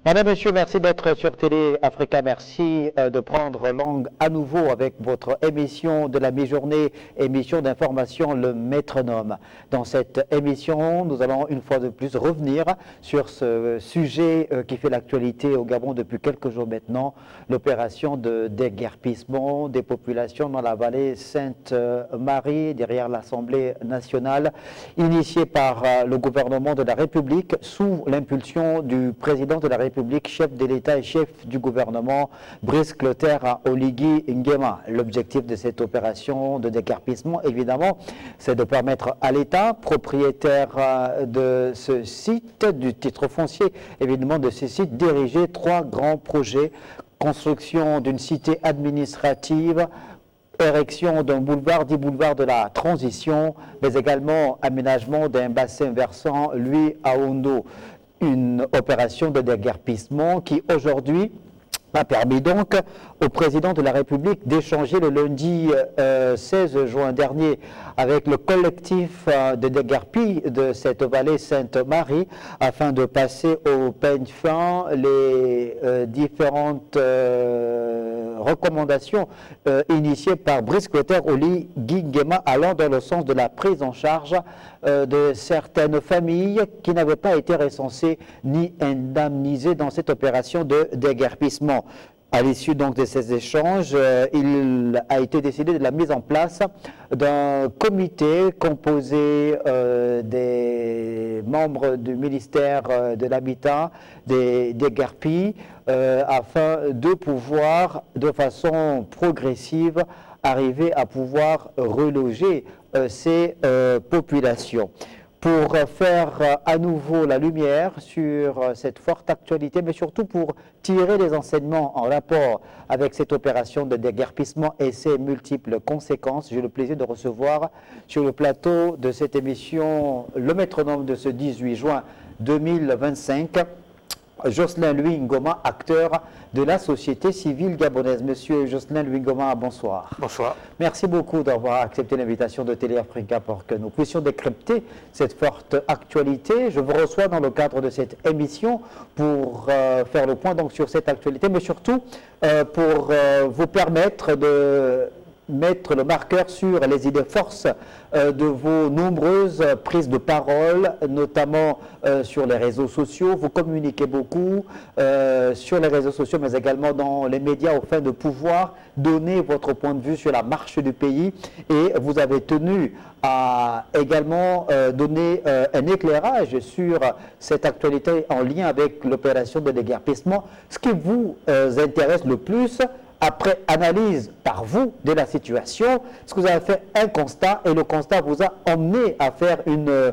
Madame, Monsieur, merci d'être sur Télé Africa. Merci de prendre langue à nouveau avec votre émission de la mi-journée, émission d'information Le Métronome. Dans cette émission, nous allons une fois de plus revenir sur ce sujet qui fait l'actualité au Gabon depuis quelques jours maintenant, l'opération de déguerpissement des populations dans la vallée Sainte-Marie, derrière l'Assemblée nationale, initiée par le gouvernement de la République sous l'impulsion du président de la République, chef de l'État et chef du gouvernement, Brice Clotaire Oligui Nguema. L'objectif de cette opération de déguerpissement, évidemment, c'est de permettre à l'État, propriétaire de ce site, du titre foncier, évidemment, de ce site, diriger 3 grands projets: construction d'une cité administrative, érection d'un boulevard, dit boulevard de la transition, mais également aménagement d'un bassin versant, lui, à Ondo. Une opération de déguerpissement qui aujourd'hui a permis donc au président de la République d'échanger le lundi 16 juin dernier avec le collectif de déguerpis de cette vallée Sainte-Marie afin de passer au peigne fin les différentes recommandations initiées par Brice Clotaire Oligui Nguema, allant dans le sens de la prise en charge de certaines familles qui n'avaient pas été recensées ni indemnisées dans cette opération de déguerpissement. À l'issue donc de ces échanges, il a été décidé de la mise en place d'un comité composé des membres du ministère de l'Habitat, des déguerpis, afin de pouvoir, de façon progressive, arriver à pouvoir reloger ces populations. Pour faire à nouveau la lumière sur cette forte actualité, mais surtout pour tirer les enseignements en rapport avec cette opération de déguerpissement et ses multiples conséquences, j'ai le plaisir de recevoir sur le plateau de cette émission Le Métronome de ce 18 juin 2025, Jocelyn Louis Ngoma, acteur de la société civile gabonaise. Monsieur Jocelyn Louis Ngoma, bonsoir. Bonsoir. Merci beaucoup d'avoir accepté l'invitation de Télé Africa pour que nous puissions décrypter cette forte actualité. Je vous reçois dans le cadre de cette émission pour faire le point donc sur cette actualité, mais surtout pour vous permettre de mettre le marqueur sur les idées forces de vos nombreuses prises de parole, notamment sur les réseaux sociaux. Vous communiquez beaucoup sur les réseaux sociaux, mais également dans les médias, afin de pouvoir donner votre point de vue sur la marche du pays. Et vous avez tenu à également donner un éclairage sur cette actualité en lien avec l'opération de déguerpissement. Ce qui vous intéresse le plus, après analyse par vous de la situation, ce que vous avez fait un constat, et le constat vous a emmené à faire une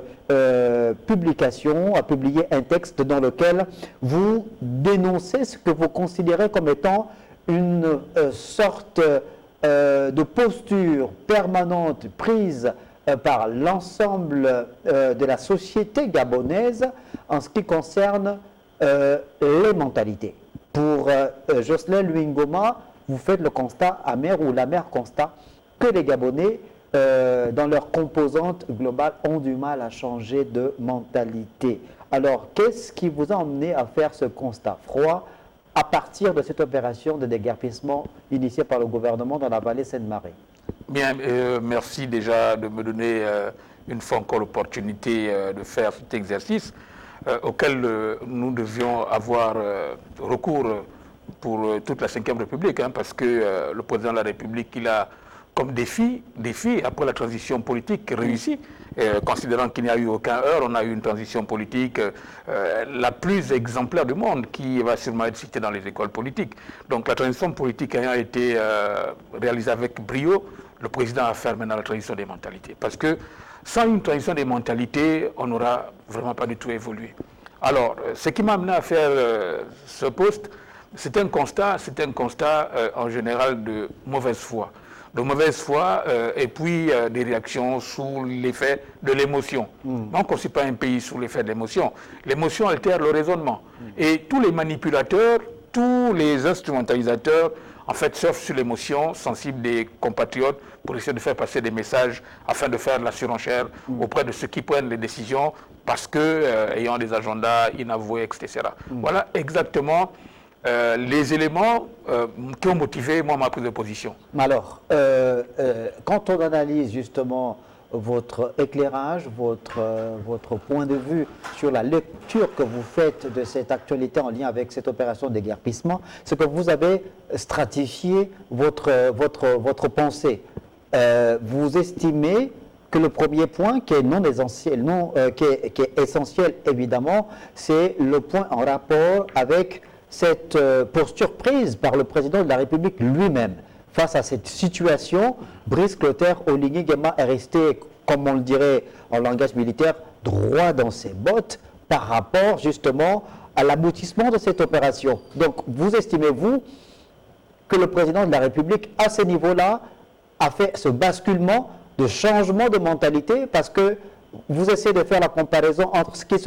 publication, à publier un texte dans lequel vous dénoncez ce que vous considérez comme étant une sorte de posture permanente prise par l'ensemble de la société gabonaise en ce qui concerne les mentalités. Pour Jocelyn Louis Ngoma, vous faites le constat amer ou l'amer constat que les Gabonais, dans leur composante globale, ont du mal à changer de mentalité. Alors, qu'est-ce qui vous a emmené à faire ce constat froid à partir de cette opération de déguerpissement initiée par le gouvernement dans la vallée Sainte-Marie? Bien, merci déjà de me donner une fois encore l'opportunité de faire cet exercice auquel nous devions avoir recours pour toute la Ve République, parce que le président de la République, il a comme défi après la transition politique réussie, considérant qu'il n'y a eu aucun heurt, on a eu une transition politique la plus exemplaire du monde, qui va sûrement être citée dans les écoles politiques. Donc la transition politique ayant été réalisée avec brio, le président a fait maintenant la transition des mentalités. Parce que sans une transition des mentalités, on n'aura vraiment pas du tout évolué. Alors, ce qui m'a amené à faire ce poste, c'est un constat en général de mauvaise foi. Et puis des réactions sous l'effet de l'émotion. On ne construit pas un pays sous l'effet de l'émotion. L'émotion altère le raisonnement. Et tous les manipulateurs, tous les instrumentalisateurs en fait, surfent sur l'émotion sensible des compatriotes pour essayer de faire passer des messages afin de faire la surenchère auprès de ceux qui prennent les décisions parce que, ayant des agendas inavoués, etc. Voilà exactement les éléments qui ont motivé ma prise de position. Alors, quand on analyse justement votre éclairage, votre point de vue sur la lecture que vous faites de cette actualité en lien avec cette opération de déguerpissement, c'est que vous avez stratifié votre pensée. Vous estimez que le premier point, qui est qui est essentiel évidemment, c'est le point en rapport avec cette posture prise par le président de la République lui-même. Face à cette situation, Brice Clotaire Oligui Nguema est resté, comme on le dirait en langage militaire, droit dans ses bottes par rapport justement à l'aboutissement de cette opération. Donc, vous estimez-vous que le président de la République, à ce niveau-là, a fait ce basculement de changement de mentalité, parce que vous essayez de faire la comparaison entre ce qui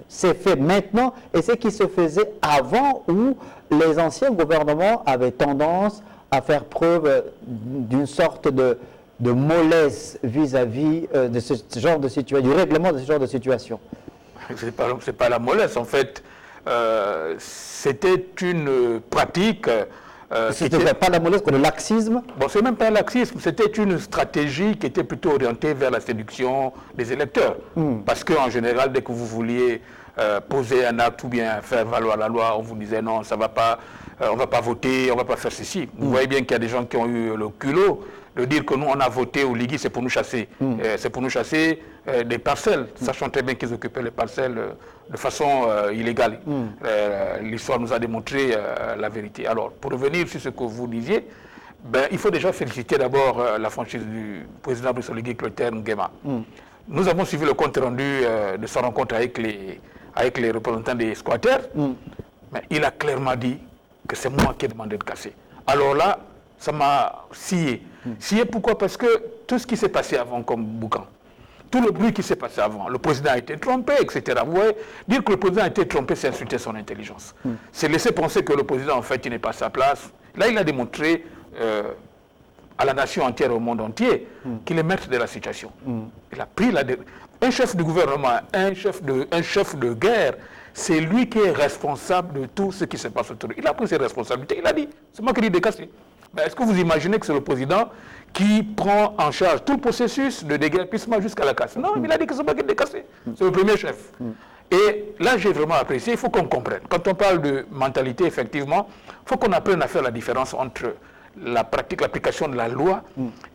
s'est fait maintenant et ce qui se faisait avant, où les anciens gouvernements avaient tendance à faire preuve d'une sorte de mollesse vis-à-vis de ce genre de situation, du règlement de ce genre de situation. C'est pas la mollesse, en fait. C'était une pratique... C'était pas la mollesse, mais le laxisme. Bon, c'est même pas un laxisme, c'était une stratégie qui était plutôt orientée vers la séduction des électeurs. Parce qu'en général, dès que vous vouliez poser un acte ou bien faire valoir la loi, on vous disait non, ça va pas, on va pas voter, on va pas faire ceci. Vous voyez bien qu'il y a des gens qui ont eu le culot de dire que nous, on a voté au Ligui, c'est pour nous chasser. C'est pour nous chasser des parcelles, sachant très bien qu'ils occupaient les parcelles de façon illégale. L'histoire nous a démontré la vérité. Alors, pour revenir sur ce que vous disiez, il faut déjà féliciter d'abord la franchise du président Brice Oligui Clotaire Nguema. Nous avons suivi le compte rendu de sa rencontre avec les représentants des squatters, mais il a clairement dit que c'est moi qui ai demandé de casser. Alors là, ça m'a scié. Scié pourquoi? Parce que tout ce qui s'est passé avant comme boucan, tout le bruit qui s'est passé avant, le président a été trompé, etc. Vous voyez, dire que le président a été trompé, c'est insulter son intelligence. C'est laisser penser que le président, en fait, il n'est pas à sa place. Là, il a démontré à la nation entière, au monde entier, qu'il est maître de la situation. Il a pris un chef de gouvernement, un chef de guerre, c'est lui qui est responsable de tout ce qui se passe autour. Il a pris ses responsabilités, il a dit, c'est moi qui ai dit de casser. Mais est-ce que vous imaginez que c'est le président qui prend en charge tout le processus de déguerpissement jusqu'à la casse? Non, il a dit que c'est moi qui ai décassé. C'est le premier chef. Et là, j'ai vraiment apprécié, il faut qu'on comprenne. Quand on parle de mentalité, effectivement, il faut qu'on apprenne à faire la différence entre la pratique, l'application de la loi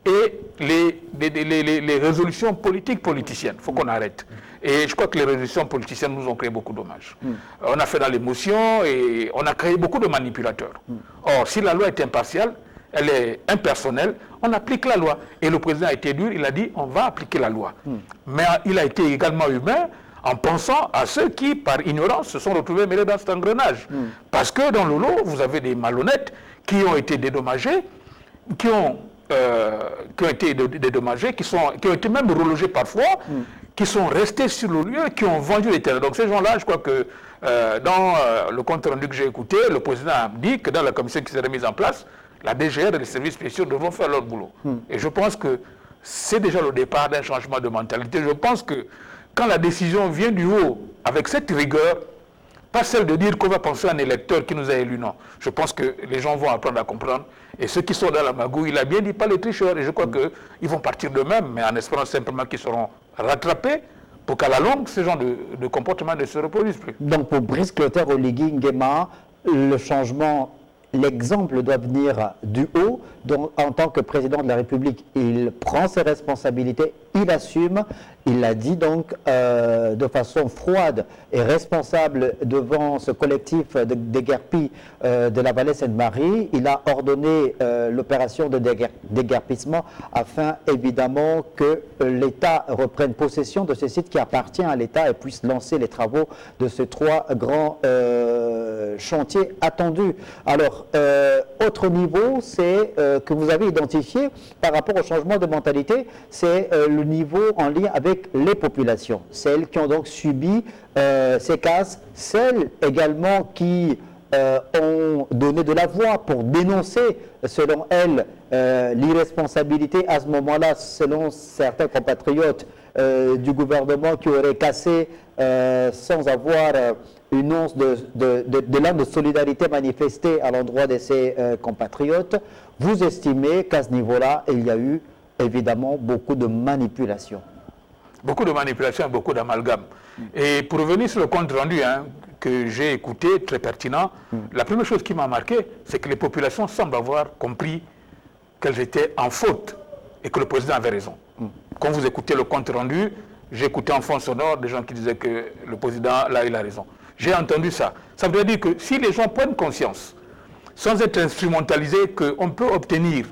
et les résolutions politiques politiciennes. Il faut qu'on arrête. Et je crois que les résolutions politiciennes nous ont créé beaucoup de dommages. On a fait dans l'émotion et on a créé beaucoup de manipulateurs. Or, si la loi est impartiale, elle est impersonnelle, on applique la loi. Et le président a été dur, il a dit on va appliquer la loi. Mais il a été également humain en pensant à ceux qui, par ignorance, se sont retrouvés mêlés dans cet engrenage. Parce que dans le lot, vous avez des malhonnêtes qui ont été dédommagés, qui ont été dédommagés, qui ont été même relogés parfois, qui sont restés sur le lieu, qui ont vendu les terrains. Donc ces gens-là, je crois que dans le compte rendu que j'ai écouté, le président a dit que dans la commission qui sera mise en place, la DGR et les services spéciaux devront faire leur boulot. Et je pense que c'est déjà le départ d'un changement de mentalité. Je pense que quand la décision vient du haut, avec cette rigueur, pas celle de dire qu'on va penser à un électeur qui nous a élus, non. Je pense que les gens vont apprendre à comprendre. Et ceux qui sont dans la magouille, il a bien dit pas les tricheurs. Et je crois qu'ils vont partir d'eux-mêmes, mais en espérant simplement qu'ils seront rattrapés pour qu'à la longue, ce genre de comportement ne se reproduise plus. Donc pour Brice Clotaire Oligui Nguema, le changement, l'exemple doit venir du haut. Donc, en tant que président de la République, il prend ses responsabilités, il assume, il l'a dit donc de façon froide et responsable devant ce collectif de déguerpis de la vallée Sainte-Marie. Il a ordonné l'opération de déguerpissement afin évidemment que l'État reprenne possession de ce site qui appartient à l'État et puisse lancer les travaux de ces trois grands chantiers attendus. Alors, autre niveau, c'est que vous avez identifié par rapport au changement de mentalité, c'est le niveau en lien avec les populations, celles qui ont donc subi ces casses, celles également qui ont donné de la voix pour dénoncer, selon elles, l'irresponsabilité à ce moment-là, selon certains compatriotes du gouvernement qui auraient cassé sans avoir une once de langue de solidarité manifestée à l'endroit de ces compatriotes. Vous estimez qu'à ce niveau-là, il y a eu évidemment beaucoup de manipulation. Beaucoup de manipulation et beaucoup d'amalgame. Et pour revenir sur le compte rendu que j'ai écouté, très pertinent, la première chose qui m'a marqué, c'est que les populations semblent avoir compris qu'elles étaient en faute et que le président avait raison. Quand vous écoutez le compte rendu, j'ai écouté en fond sonore des gens qui disaient que le président, là, il a raison. J'ai entendu ça. Ça veut dire que si les gens prennent conscience, sans être instrumentalisés, qu'on peut obtenir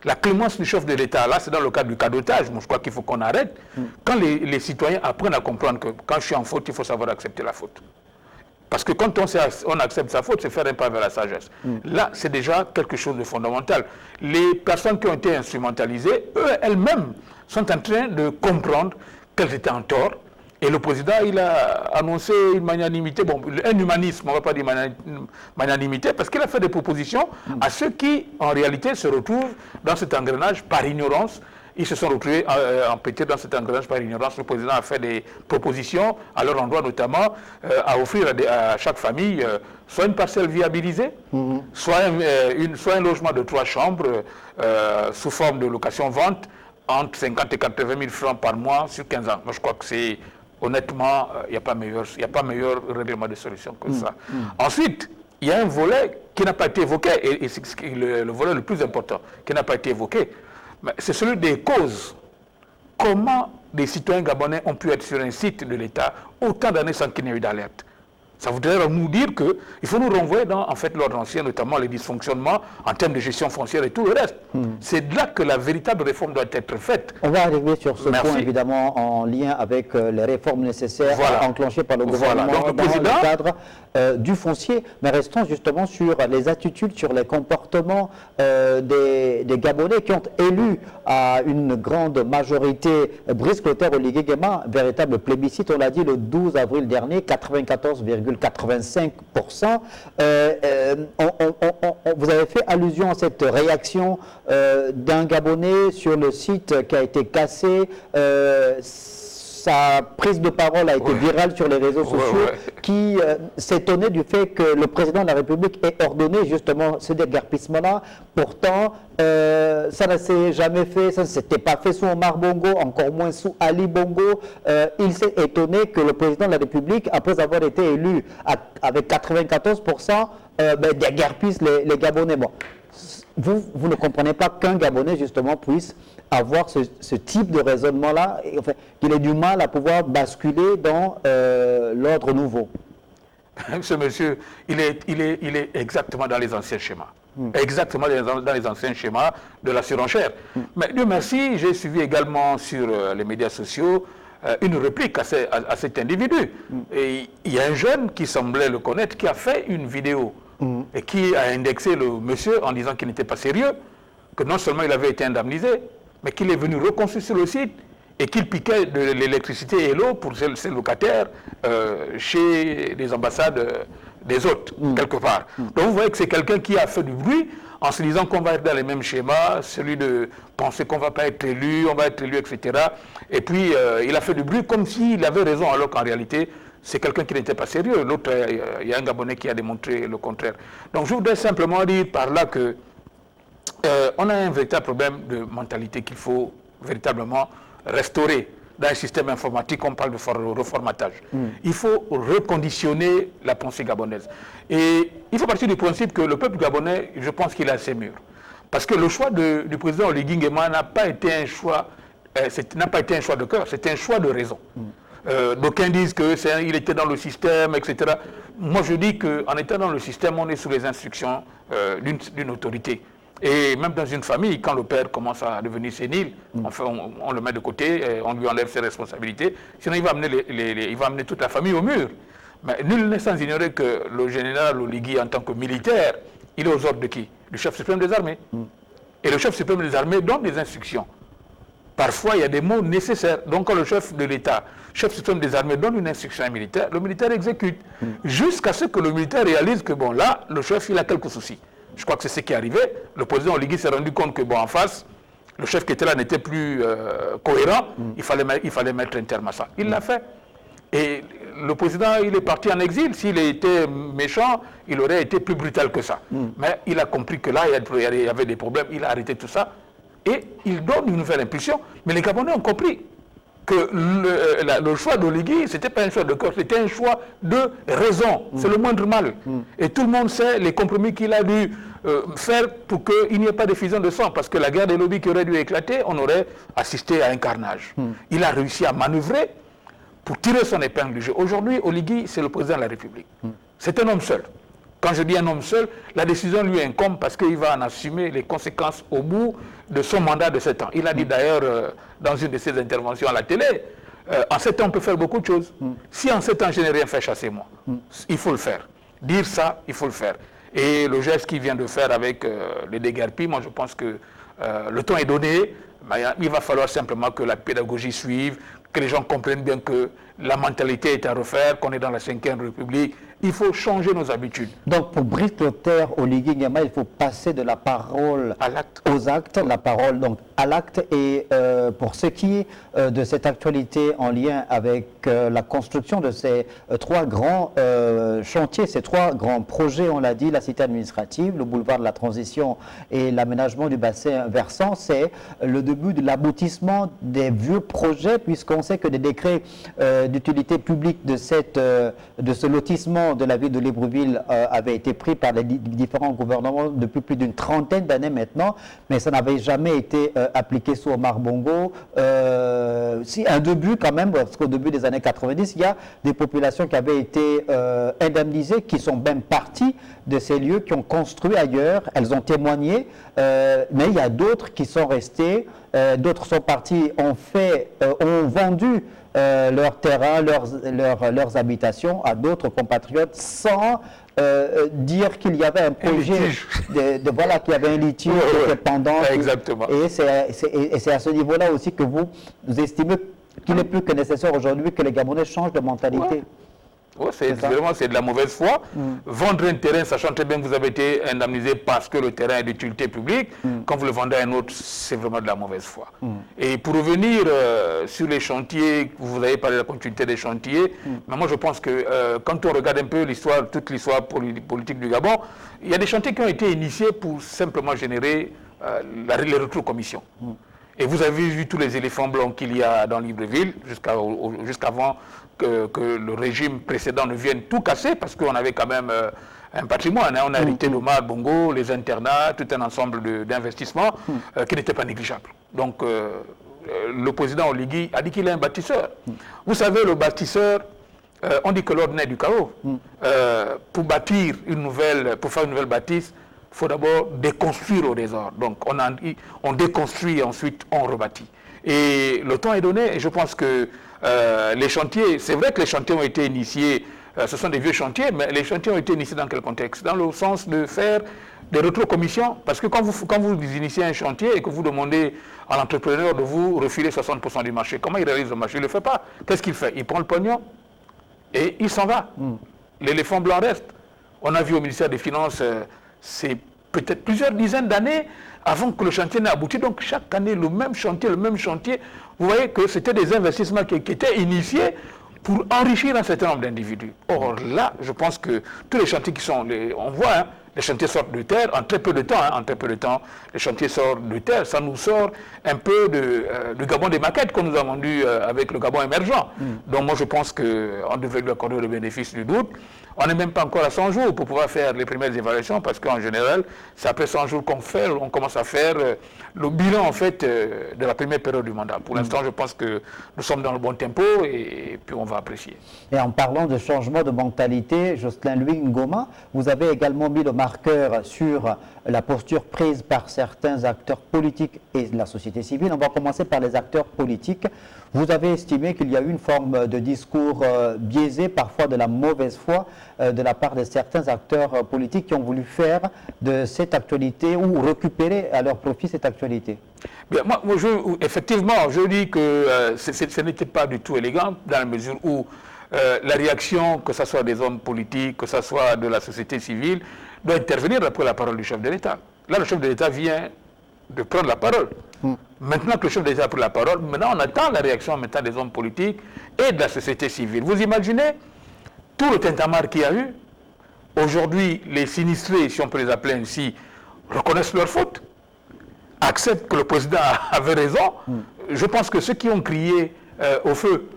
la clémence du chef de l'État, là c'est dans le cadre du cadotage, moi je crois qu'il faut qu'on arrête. Quand les citoyens apprennent à comprendre que quand je suis en faute, il faut savoir accepter la faute. Parce que quand on accepte sa faute, c'est faire un pas vers la sagesse. Là, c'est déjà quelque chose de fondamental. Les personnes qui ont été instrumentalisées, elles-mêmes, sont en train de comprendre qu'elles étaient en tort. Et le président, il a annoncé une magnanimité, bon, un humanisme, on ne va pas dire magnanimité, parce qu'il a fait des propositions à ceux qui, en réalité, se retrouvent dans cet engrenage par ignorance. Ils se sont retrouvés empêtés dans cet engrenage par ignorance. Le président a fait des propositions à leur endroit, notamment à offrir à chaque famille soit une parcelle viabilisée, soit un logement de 3 chambres sous forme de location-vente entre 50 et 80 000 francs par mois sur 15 ans. Moi, je crois que c'est, honnêtement, il n'y a pas meilleur règlement de solution que ça. Ensuite, il y a un volet qui n'a pas été évoqué, et c'est le volet le plus important, qui n'a pas été évoqué, c'est celui des causes. Comment des citoyens gabonais ont pu être sur un site de l'État autant d'années sans qu'il n'y ait eu d'alerte? Ça voudrait nous dire qu'il faut nous renvoyer dans en fait, l'ordre ancien, notamment les dysfonctionnements en termes de gestion foncière et tout le reste. C'est là que la véritable réforme doit être faite. On va arriver sur ce point, évidemment, en lien avec les réformes nécessaires enclenchées par le gouvernement dans le cadre du foncier. Mais restons justement sur les attitudes, sur les comportements des Gabonais qui ont élu à une grande majorité Brice Clotaire Oligui Nguema, véritable plébiscite, on l'a dit le 12 avril dernier, 94,85%. Vous avez fait allusion à cette réaction d'un Gabonais sur le site qui a été cassé. Sa prise de parole a été virale sur les réseaux sociaux qui s'étonnait du fait que le président de la République ait ordonné justement ce déguerpissement-là. Pourtant, ça ne s'est jamais fait, ça ne s'était pas fait sous Omar Bongo, encore moins sous Ali Bongo. Il s'est étonné que le président de la République, après avoir été élu avec 94%, déguerpisse les Gabonais. Bon. Vous ne comprenez pas qu'un Gabonais, justement, puisse avoir ce type de raisonnement-là, enfin, qu'il ait du mal à pouvoir basculer dans l'ordre nouveau. Ce monsieur, il est exactement dans les anciens schémas. Exactement dans les anciens schémas de la surenchère. Mais Dieu merci, j'ai suivi également sur les médias sociaux une réplique à cet individu. Et il y a un jeune qui semblait le connaître, qui a fait une vidéo et qui a indexé le monsieur en disant qu'il n'était pas sérieux, que non seulement il avait été indemnisé, mais qu'il est venu reconstruire sur le site et qu'il piquait de l'électricité et l'eau pour ses locataires chez les ambassades des autres, quelque part. Donc vous voyez que c'est quelqu'un qui a fait du bruit en se disant qu'on va être dans les mêmes schémas, celui de penser qu'on ne va pas être élu, on va être élu, etc. Et puis il a fait du bruit comme s'il avait raison, alors qu'en réalité, c'est quelqu'un qui n'était pas sérieux. L'autre, il y a un Gabonais qui a démontré le contraire. Donc je voudrais simplement dire par là que on a un véritable problème de mentalité qu'il faut véritablement restaurer. Dans un système informatique, on parle de reformatage. Il faut reconditionner la pensée gabonaise. Et il faut partir du principe que le peuple gabonais, je pense qu'il est assez mûr. Parce que le choix du président Oligui Nguema n'a pas été un choix, de cœur, c'était un choix de raison. D'aucuns disent qu'il était dans le système, etc. Moi, je dis qu'en étant dans le système, on est sous les instructions d'une autorité. Et même dans une famille, quand le père commence à devenir sénile, on le met de côté, on lui enlève ses responsabilités. Sinon, il va amener toute la famille au mur. Mais nul n'est sans ignorer que le général Oligui, en tant que militaire, il est aux ordres de qui? Du chef suprême des armées. Et le chef suprême des armées donne des instructions parfois il y a des mots nécessaires. Donc quand le chef de l'État, chef suprême des armées donne une instruction militaire, le militaire exécute. Jusqu'à ce que le militaire réalise que bon là, le chef il a quelques soucis. Je crois que c'est ce qui est arrivé. Le président Oligui s'est rendu compte que bon en face, le chef qui était là n'était plus cohérent. Il fallait mettre un terme à ça. Il l'a fait. Et le président, il est parti en exil. S'il était méchant, il aurait été plus brutal que ça. Mais il a compris que là, il y avait des problèmes. Il a arrêté tout ça. Et il donne une nouvelle impulsion. Mais les Gabonais ont compris que le choix d'Oligui, ce n'était pas un choix de cœur, c'était un choix de raison. C'est le moindre mal. Et tout le monde sait les compromis qu'il a dû faire pour qu'il n'y ait pas de fusion de sang. Parce que la guerre des lobbies qui aurait dû éclater, on aurait assisté à un carnage. Il a réussi à manœuvrer pour tirer son épingle du jeu. Aujourd'hui, Oligui, c'est le président de la République. C'est un homme seul. Quand je dis un homme seul, la décision lui incombe parce qu'il va en assumer les conséquences au bout de son mandat de 7 ans. Il a dit d'ailleurs dans une de ses interventions à la télé, en 7 ans on peut faire beaucoup de choses. Si en 7 ans je n'ai rien fait, chassez-moi. Il faut le faire. Dire ça, il faut le faire. Et le geste qu'il vient de faire avec les déguerpis, moi je pense que le temps est donné. Il va falloir simplement que la pédagogie suive, que les gens comprennent bien que la mentalité est à refaire, qu'on est dans la 5e République. Il faut changer nos habitudes. Donc pour Brice Clotaire, Oligui Nguema, il faut passer de la parole aux actes, la parole donc à l'acte. Et pour ce qui est de cette actualité en lien avec la construction de ces 3 grands chantiers, ces 3 grands projets, on l'a dit, la cité administrative, le boulevard de la transition et l'aménagement du bassin versant, c'est le début de l'aboutissement des vieux projets, puisqu'on sait que des décrets d'utilité publique de ce lotissement de la ville de Libreville avaient été pris par les différents gouvernements depuis plus d'une trentaine d'années maintenant, mais ça n'avait jamais été appliqué sous Omar Bongo. Si un début quand même, parce qu'au début des années 90, il y a des populations qui avaient été indemnisées, qui sont même parties de ces lieux, qui ont construit ailleurs, elles ont témoigné, mais il y a d'autres qui sont restés, d'autres sont partis, ont vendu leurs terrains, leurs habitations à d'autres compatriotes sans dire qu'il y avait un projet, voilà, qu'il y avait un litige qui était pendant. Exactement. Et c'est à ce niveau-là aussi que vous estimez qu'il est plus que nécessaire aujourd'hui que les Gabonais changent de mentalité. Ouais, c'est de la mauvaise foi. Vendre un terrain, sachant très bien que vous avez été indemnisé parce que le terrain est d'utilité publique, quand vous le vendez à un autre, c'est vraiment de la mauvaise foi. Et pour revenir sur les chantiers, vous avez parlé de la continuité des chantiers, mais moi je pense que quand on regarde un peu l'histoire, toute l'histoire politique du Gabon, il y a des chantiers qui ont été initiés pour simplement générer les rétrocommissions. Et vous avez vu tous les éléphants blancs qu'il y a dans Libreville, jusqu'avant que le régime précédent ne vienne tout casser, parce qu'on avait quand même un patrimoine. On a hérité d'Omar Bongo, les internats, tout un ensemble d'investissements qui n'étaient pas négligeables. Donc le président Oligui a dit qu'il est un bâtisseur. Vous savez, le bâtisseur, on dit que l'ordre naît du chaos. Pour bâtir pour faire une nouvelle bâtisse, il faut d'abord déconstruire au désordre. Donc on déconstruit et ensuite on rebâtit. Et le temps est donné et je pense que les chantiers, c'est vrai que les chantiers ont été initiés, ce sont des vieux chantiers, mais les chantiers ont été initiés dans quel contexte? Dans le sens de faire des rétrocommissions, parce que quand vous initiez un chantier et que vous demandez à l'entrepreneur de vous refiler 60% du marché, comment il réalise le marché? Il ne le fait pas. Qu'est-ce qu'il fait? Il prend le pognon et il s'en va. L'éléphant blanc reste. On a vu au ministère des Finances, c'est peut-être plusieurs dizaines d'années avant que le chantier n'ait abouti. Donc chaque année, le même chantier. Vous voyez que c'était des investissements qui étaient initiés pour enrichir un certain nombre d'individus. Or là, je pense que tous les chantiers qui sont, on voit, les chantiers sortent de terre en très peu de temps. Les chantiers sortent de terre. Ça nous sort un peu du Gabon des maquettes qu'on nous a vendu avec le Gabon émergent. Donc moi, je pense qu'on devrait lui accorder le bénéfice du doute. On n'est même pas encore à 100 jours pour pouvoir faire les premières évaluations, parce qu'en général, c'est après 100 jours on commence à faire le bilan en fait de la première période du mandat. Pour l'instant, je pense que nous sommes dans le bon tempo et puis on va apprécier. Et en parlant de changement de mentalité, Jocelyn Louis Ngoma, vous avez également mis le marqueur sur la posture prise par certains acteurs politiques et de la société civile. On va commencer par les acteurs politiques. Vous avez estimé qu'il y a eu une forme de discours biaisé, parfois de la mauvaise foi, de la part de certains acteurs politiques qui ont voulu faire de cette actualité ou récupérer à leur profit cette actualité. Bien, effectivement, je dis que ce n'était pas du tout élégant dans la mesure où la réaction, que ce soit des hommes politiques, que ce soit de la société civile, doit intervenir après la parole du chef de l'État. Là, le chef de l'État vient de prendre la parole. Maintenant que le chef de l'État a pris la parole, maintenant on attend la réaction maintenant des hommes politiques et de la société civile. Vous imaginez tout le tintamarre qu'il y a eu. Aujourd'hui, les sinistrés, si on peut les appeler ainsi, reconnaissent leurs fautes, acceptent que le président avait raison. Je pense que ceux qui ont crié au feu,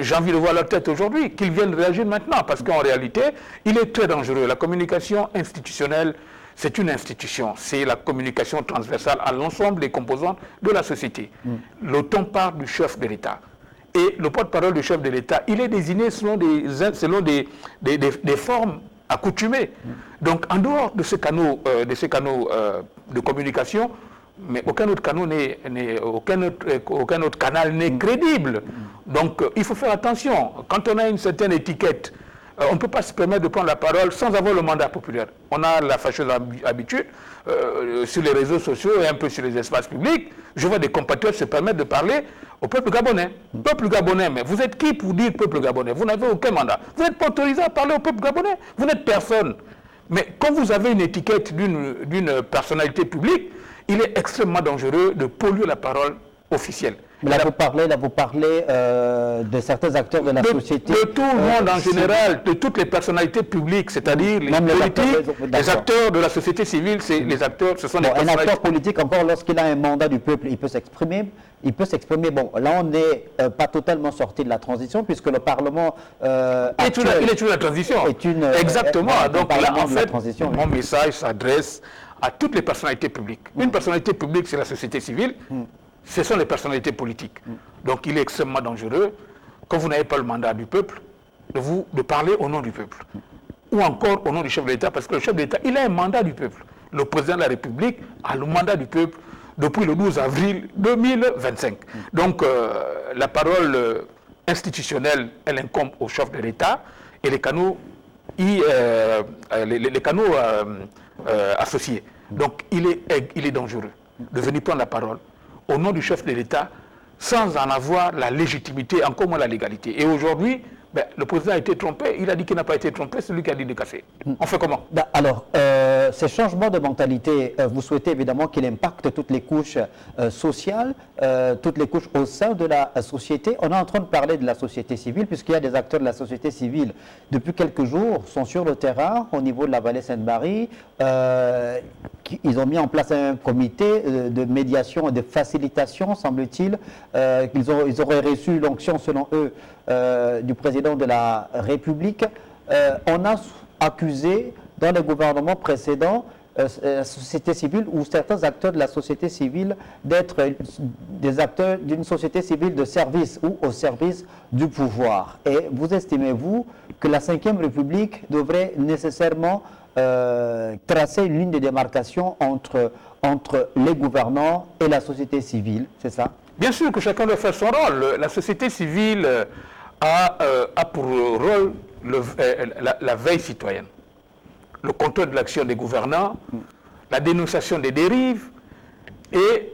j'ai envie de voir leur tête aujourd'hui, qu'ils viennent réagir maintenant, parce qu'en réalité, il est très dangereux. La communication institutionnelle, c'est une institution, c'est la communication transversale à l'ensemble des composantes de la société. Le ton part du chef de l'État. Et le porte-parole du chef de l'État, il est désigné selon des formes accoutumées. Donc, en dehors de ces canaux, de communication, mais aucun autre canal n'est crédible. Donc, il faut faire attention. Quand on a une certaine étiquette, on ne peut pas se permettre de prendre la parole sans avoir le mandat populaire. On a la fâcheuse habitude, sur les réseaux sociaux et un peu sur les espaces publics, je vois des compatriotes se permettre de parler au peuple gabonais. Peuple gabonais, mais vous êtes qui pour dire peuple gabonais? Vous n'avez aucun mandat. Vous n'êtes pas autorisé à parler au peuple gabonais. Vous n'êtes personne. Mais quand vous avez une étiquette d'une personnalité publique, il est extrêmement dangereux de polluer la parole officielle. Là, vous parlez de certains acteurs de la société. De tout le monde en général, de toutes les personnalités publiques, c'est-à-dire les politiques, les acteurs de la société civile, les acteurs, ce sont des personnalités. Un acteur politique, encore lorsqu'il a un mandat du peuple, il peut s'exprimer. Bon, là, on n'est pas totalement sorti de la transition, puisque le Parlement actuel il est toujours la transition. Exactement. Donc là, en fait, mon message s'adresse à toutes les personnalités publiques. Une personnalité publique, c'est la société civile. Ce sont les personnalités politiques. Donc il est extrêmement dangereux, quand vous n'avez pas le mandat du peuple, de parler au nom du peuple. Ou encore au nom du chef de l'État, parce que le chef de l'État, il a un mandat du peuple. Le président de la République a le mandat du peuple depuis le 12 avril 2025. Donc la parole institutionnelle, elle incombe au chef de l'État et les canaux, associés. Donc il est dangereux de venir prendre la parole au nom du chef de l'État, sans en avoir la légitimité, encore moins la légalité. Et aujourd'hui, le président a été trompé, il a dit qu'il n'a pas été trompé, c'est lui qui a dit de casser. On fait comment? Alors, ces changements de mentalité, vous souhaitez évidemment qu'il impacte toutes les couches sociales, toutes les couches au sein de la société. On est en train de parler de la société civile, puisqu'il y a des acteurs de la société civile, depuis quelques jours, sont sur le terrain, au niveau de la vallée Sainte-Marie. Ils ont mis en place un comité de médiation et de facilitation, semble-t-il. Ils auraient reçu l'onction, selon eux, du président de la République. On a accusé dans les gouvernements précédents la société civile ou certains acteurs de la société civile d'être des acteurs d'une société civile de service ou au service du pouvoir. Et vous estimez-vous que la Ve République devrait nécessairement tracer une ligne de démarcation entre les gouvernants et la société civile, c'est ça? Bien sûr que chacun doit faire son rôle. La société civile a pour rôle la veille citoyenne, le contrôle de l'action des gouvernants, la dénonciation des dérives et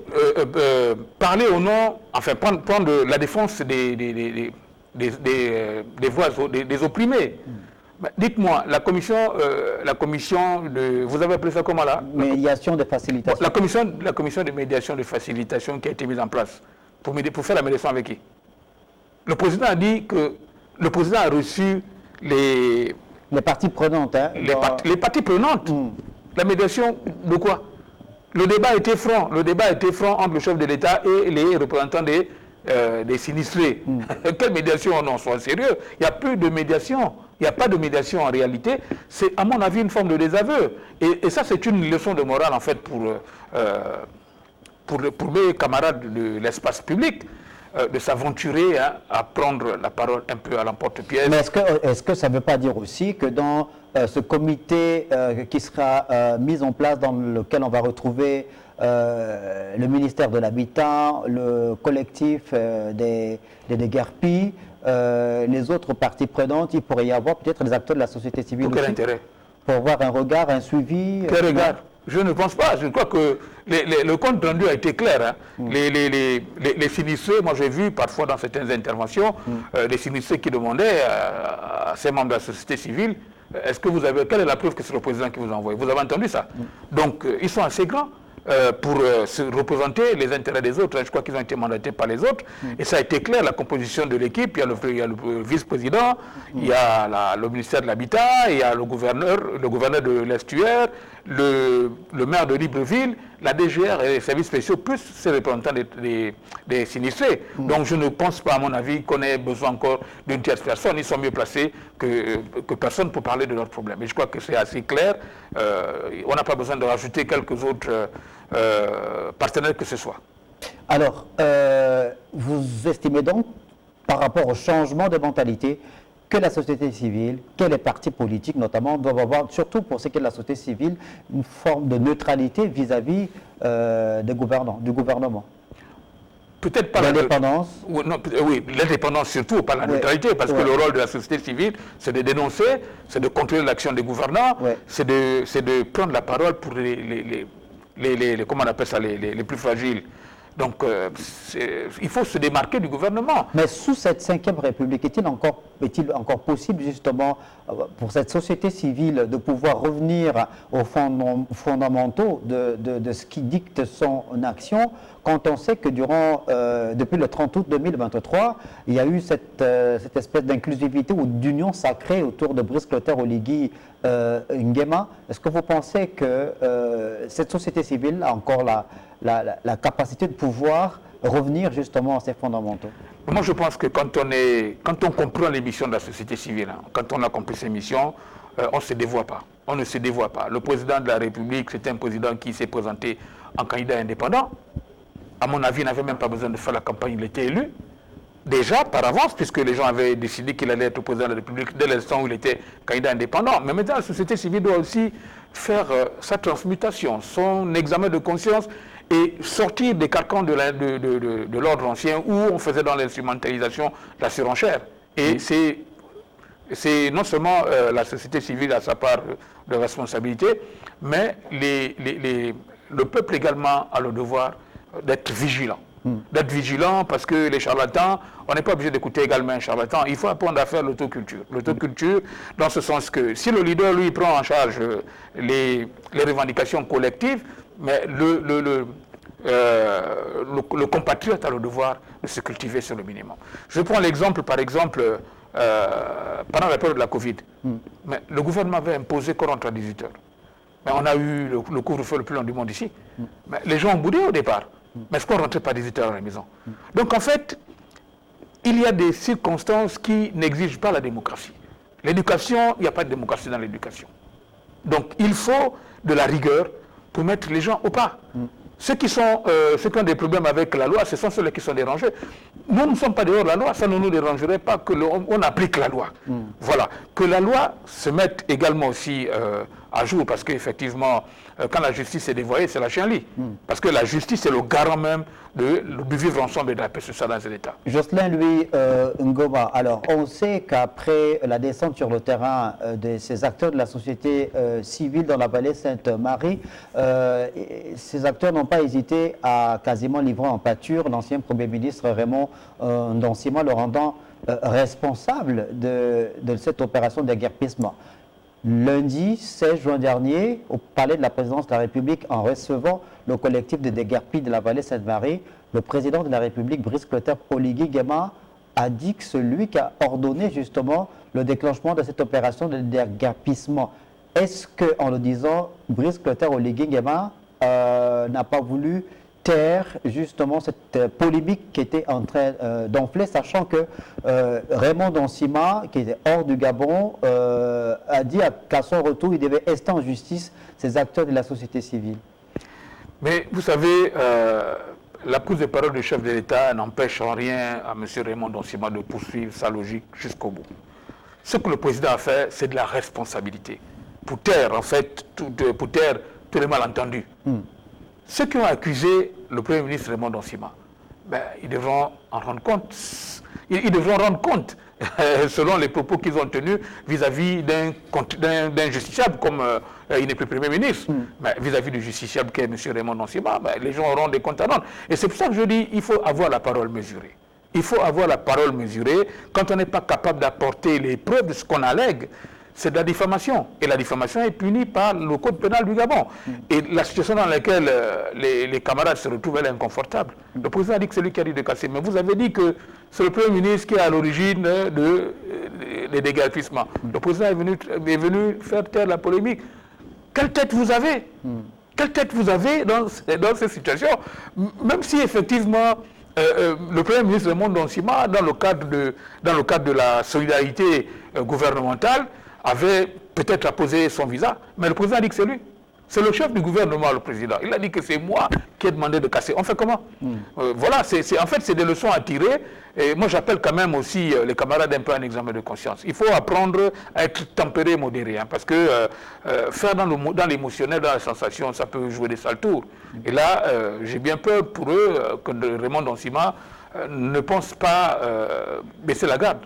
parler au nom, enfin prendre la défense des voix des opprimés. Dites-moi, la commission de... Vous avez appelé ça comment là? Médiation de facilitation. La commission de médiation de facilitation qui a été mise en place pour faire la médiation avec qui? Le président a dit que le président a reçu les parties prenantes. Hein, les parties prenantes. La médiation de quoi? Le débat était franc. Le débat était franc entre le chef de l'État et les représentants des sinistrés. Quelle médiation? Non, soyons sérieux. Il n'y a plus de médiation. Il n'y a pas de médiation en réalité. C'est, à mon avis, une forme de désaveu. Et ça, c'est une leçon de morale, en fait, pour mes camarades de l'espace public. de s'aventurer à prendre la parole un peu à l'emporte-pièce. Mais est-ce que ça ne veut pas dire aussi que dans ce comité qui sera mis en place, dans lequel on va retrouver le ministère de l'Habitat, le collectif des déguerpis, les autres parties prenantes, il pourrait y avoir peut-être des acteurs de la société civile Pour quel aussi, intérêt? pour avoir un regard, un suivi? Quel regard? Je ne pense pas. Je crois que le compte rendu a été clair. Hein. Les sinistrés, moi j'ai vu parfois dans certaines interventions, les sinistrés qui demandaient à ces membres de la société civile, quelle est la preuve que c'est le président qui vous a envoyé? Vous avez entendu ça? Donc ils sont assez grands pour se représenter les intérêts des autres. Je crois qu'ils ont été mandatés par les autres. Et ça a été clair, la composition de l'équipe. Il y a le vice-président, il y a le ministère de l'Habitat, il y a le gouverneur de l'Estuaire, le maire de Libreville, la DGR et les services spéciaux, plus ces représentants des sinistrés. Donc je ne pense pas, à mon avis, qu'on ait besoin encore d'une tierce personne. Ils sont mieux placés que personne pour parler de leurs problèmes. Et je crois que c'est assez clair. On n'a pas besoin de rajouter quelques autres partenaires que ce soit. Alors, vous estimez donc, par rapport au changement de mentalité, que la société civile, que les partis politiques notamment, doivent avoir, surtout pour ce qui est de la société civile, une forme de neutralité vis-à-vis du gouvernement? Peut-être pas l'indépendance. Oui, l'indépendance surtout, pas la neutralité, parce que le rôle de la société civile, c'est de dénoncer, c'est de contrôler l'action des gouvernants, c'est de prendre la parole pour comment on appelle ça, les plus fragiles. Donc, il faut se démarquer du gouvernement. Mais sous cette 5e République, est-il encore possible, justement, pour cette société civile de pouvoir revenir aux fondamentaux de ce qui dicte son action, quand on sait que depuis le 30 août 2023, il y a eu cette espèce d'inclusivité ou d'union sacrée autour de Brice Clotaire Oligui Nguema? Est-ce que vous pensez que cette société civile a encore la capacité de pouvoir revenir justement à ses fondamentaux? Moi, je pense que quand on comprend les missions de la société civile, quand on a compris ces missions, on ne se dévoie pas. On ne se dévoie pas. Le président de la République, c'est un président qui s'est présenté en candidat indépendant. À mon avis, il n'avait même pas besoin de faire la campagne, il était élu. Déjà, par avance, puisque les gens avaient décidé qu'il allait être président de la République dès l'instant où il était candidat indépendant. Mais maintenant, la société civile doit aussi faire sa transmutation, son examen de conscience et sortir des carcans de l'ordre ancien où on faisait dans l'instrumentalisation la surenchère. Et c'est non seulement la société civile à sa part de responsabilité, mais le peuple également a le devoir d'être vigilant. D'être vigilant parce que les charlatans, on n'est pas obligé d'écouter également un charlatan. Il faut apprendre à faire l'autoculture. L'autoculture dans ce sens que si le leader, lui, prend en charge les revendications collectives, mais le compatriote a le devoir de se cultiver sur le minimum. Je prends l'exemple, par exemple, pendant la période de la Covid. Mais le gouvernement avait imposé qu'on rentre à 18 heures. Mais on a eu le couvre-feu le plus long du monde ici. Mais les gens ont boudé au départ. Mais est-ce qu'on ne rentrait pas 18 heures à la maison? Donc en fait, il y a des circonstances qui n'exigent pas la démocratie. L'éducation, il n'y a pas de démocratie dans l'éducation. Donc il faut de la rigueur pour mettre les gens au pas. Ceux qui ont des problèmes avec la loi, ce sont ceux qui sont dérangés. Nous ne sommes pas dehors de la loi, ça ne nous dérangerait pas qu'on applique la loi. Voilà. Que la loi se mette également aussi à jour, parce qu'effectivement, quand la justice est dévoyée, c'est la chienlit. Parce que la justice est le garant même du vivre ensemble et de la paix sociale dans cet État. Jocelyn Louis Ngoma, alors on sait qu'après la descente sur le terrain de ces acteurs de la société civile dans la vallée Sainte-Marie, ces acteurs n'ont pas hésité à quasiment livrer en pâture l'ancien Premier ministre Raymond Ndansima, le rendant responsable de cette opération d'aguerpissement. Lundi 16 juin dernier, au palais de la présidence de la République, en recevant le collectif de déguerpis de la vallée Sainte-Marie, le président de la République, Brice Clotaire Oligui Nguema, a dit que celui qui a ordonné justement le déclenchement de cette opération de déguerpissement. Est-ce qu'en le disant, Brice Clotaire Oligui Nguema n'a pas voulu taire justement cette polémique qui était en train d'enfler, sachant que Raymond Ndansima, qui était hors du Gabon, a dit qu'à son retour, il devait ester en justice ces acteurs de la société civile? Mais vous savez, la prise de parole du chef de l'État n'empêche en rien à M. Raymond Donsima de poursuivre sa logique jusqu'au bout. Ce que le président a fait, c'est de la responsabilité. Pour taire, en fait, pour taire tous les malentendus. Ceux qui ont accusé le Premier ministre Raymond Donsima, ben, ils devront en rendre compte. Ils devront rendre compte, selon les propos qu'ils ont tenus vis-à-vis d'un justiciable, comme il n'est plus Premier ministre, mais vis-à-vis du justiciable qui est M. Raymond Donsima, ben, les gens auront des comptes à rendre. Et c'est pour ça que je dis qu'il faut avoir la parole mesurée. Il faut avoir la parole mesurée. Quand on n'est pas capable d'apporter les preuves de ce qu'on allègue, c'est de la diffamation. Et la diffamation est punie par le code pénal du Gabon. Et la situation dans laquelle les camarades se retrouvent, elle est inconfortable. Le président a dit que c'est lui qui a dit de casser. Mais vous avez dit que c'est le Premier ministre qui est à l'origine des déguerpissements. Le président est venu faire taire la polémique. Quelle tête vous avez? Quelle tête vous avez dans cette situation? Même si effectivement le Premier ministre Raymond Donsima, dans le cadre de la solidarité gouvernementale, avait peut-être apposé son visa, mais le président a dit que c'est lui. C'est le chef du gouvernement, le président. Il a dit que c'est moi qui ai demandé de casser. On fait comment? Voilà, en fait, c'est des leçons à tirer. Et moi, j'appelle quand même aussi les camarades un peu un examen de conscience. Il faut apprendre à être tempéré, modéré. Parce que faire dans l'émotionnel, dans la sensation, ça peut jouer des sales tours. Et là, j'ai bien peur pour eux que Raymond Donsima ne pense pas baisser la garde.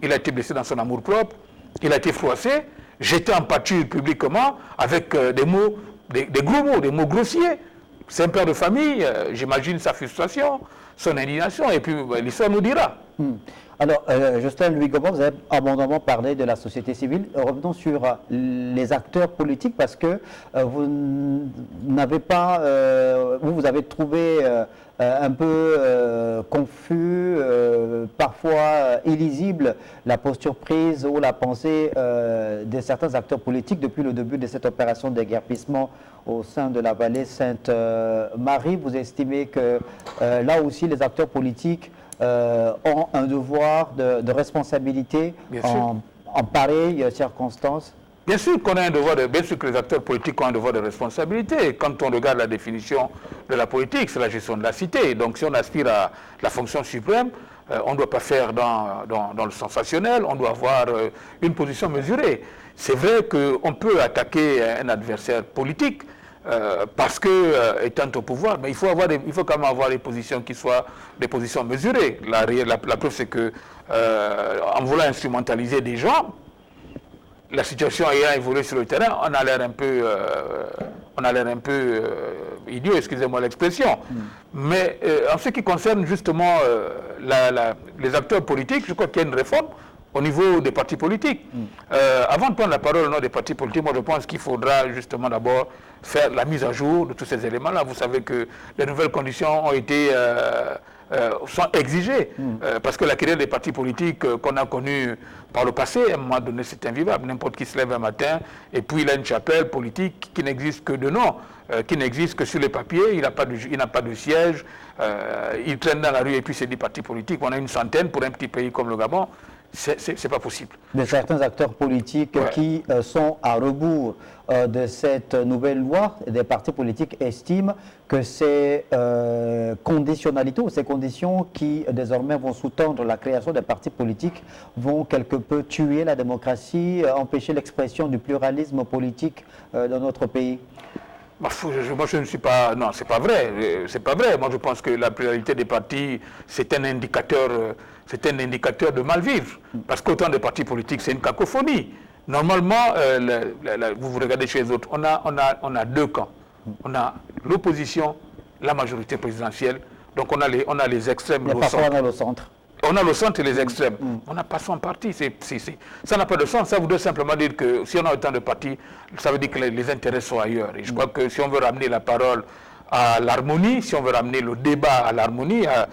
Il a été blessé dans son amour-propre. Il a été froissé, jeté en pâture publiquement avec des mots, des gros mots, des mots grossiers. C'est un père de famille, j'imagine sa frustration, son indignation, et puis l'histoire nous dira. Alors, Justin Louis Goma, vous avez abondamment parlé de la société civile. Revenons sur les acteurs politiques, parce que vous n'avez pas, vous avez trouvé un peu confus, parfois illisible, la posture prise ou la pensée de certains acteurs politiques depuis le début de cette opération de déguerpissement au sein de la vallée Sainte-Marie. Vous estimez que là aussi les acteurs politiques ont un devoir de responsabilité en pareilles circonstances? Bien sûr qu'on a un devoir bien sûr que les acteurs politiques ont un devoir de responsabilité. Quand on regarde la définition de la politique, c'est la gestion de la cité. Donc si on aspire à la fonction suprême, on ne doit pas faire dans le sensationnel, on doit avoir une position mesurée. C'est vrai qu'on peut attaquer un adversaire politique, parce que étant au pouvoir, mais il faut quand même avoir des positions qui soient des positions mesurées. La preuve, c'est que en voulant instrumentaliser des gens, la situation ayant évolué sur le terrain, on a l'air un peu idiot, excusez-moi l'expression. Mais en ce qui concerne justement les acteurs politiques, je crois qu'il y a une réforme au niveau des partis politiques. Avant de prendre la parole au nom des partis politiques, moi je pense qu'il faudra justement d'abord faire la mise à jour de tous ces éléments-là. Vous savez que les nouvelles conditions ont été sont exigées, parce que la carrière des partis politiques qu'on a connue par le passé, à un moment donné, c'est invivable. N'importe qui se lève un matin et puis il a une chapelle politique qui n'existe que de nom, qui n'existe que sur les papiers, il n'a pas de siège, il traîne dans la rue et puis c'est des partis politiques. On a une centaine pour un petit pays comme le Gabon. C'est pas possible. De certains acteurs politiques qui sont à rebours de cette nouvelle loi, des partis politiques estiment que ces conditionnalités ou ces conditions qui désormais vont sous-tendre la création des partis politiques vont quelque peu tuer la démocratie, empêcher l'expression du pluralisme politique dans notre pays. Moi, je ne suis pas... Non, c'est pas vrai. C'est pas vrai. Moi, je pense que la pluralité des partis, c'est un indicateur de mal-vivre. Parce qu'autant de partis politiques, c'est une cacophonie. Normalement, vous regardez chez les autres, on a deux camps. On a l'opposition, la majorité présidentielle. Donc, on a les extrêmes. Mais parfois, on a le centre. On a le centre et les extrêmes. On n'a pas son parti. Ça n'a pas de sens. Ça voudrait simplement dire que si on a autant de partis, ça veut dire que les intérêts sont ailleurs. Et je crois que si on veut ramener la parole à l'harmonie, si on veut ramener le débat à l'harmonie, à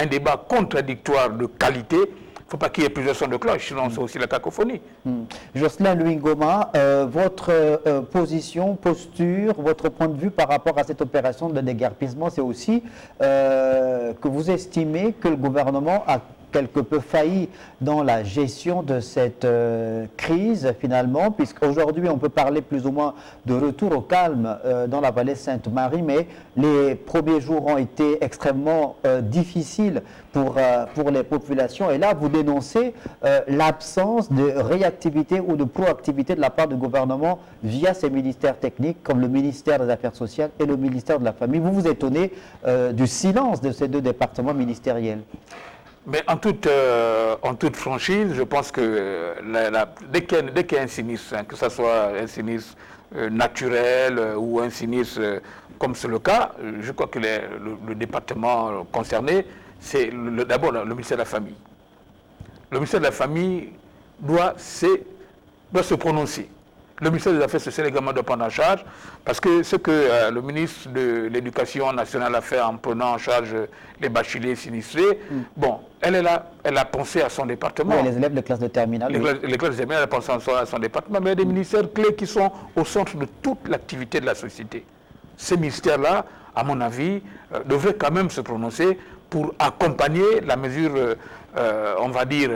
un débat contradictoire de qualité, il ne faut pas qu'il y ait plusieurs sons de cloche, sinon c'est aussi la cacophonie. Jocelyn Louis Goma, votre posture, votre point de vue par rapport à cette opération de déguerpissement, c'est aussi que vous estimez que le gouvernement a quelque peu failli dans la gestion de cette crise finalement, puisqu'aujourd'hui on peut parler plus ou moins de retour au calme dans la vallée Sainte-Marie, mais les premiers jours ont été extrêmement difficiles pour les populations. Et là, vous dénoncez l'absence de réactivité ou de proactivité de la part du gouvernement via ces ministères techniques comme le ministère des Affaires sociales et le ministère de la Famille. Vous vous étonnez du silence de ces deux départements ministériels? Mais en toute franchise, je pense que dès qu'il y a un sinistre, hein, que ce soit un sinistre naturel ou un sinistre comme c'est le cas, je crois que le département concerné, c'est d'abord le ministère de la Famille. Le ministère de la Famille doit se prononcer. Le ministère des Affaires sociales également doit prendre en charge, parce que ce que le ministre de l'Éducation nationale a fait en prenant en charge les bacheliers sinistrés, bon, elle a pensé à son département. Oui, les élèves de classe de terminale. Les classes de terminale, elle a pensé à son département, mais il y a des ministères clés qui sont au centre de toute l'activité de la société. Ces ministères-là, à mon avis, devraient quand même se prononcer pour accompagner la mesure, on va dire,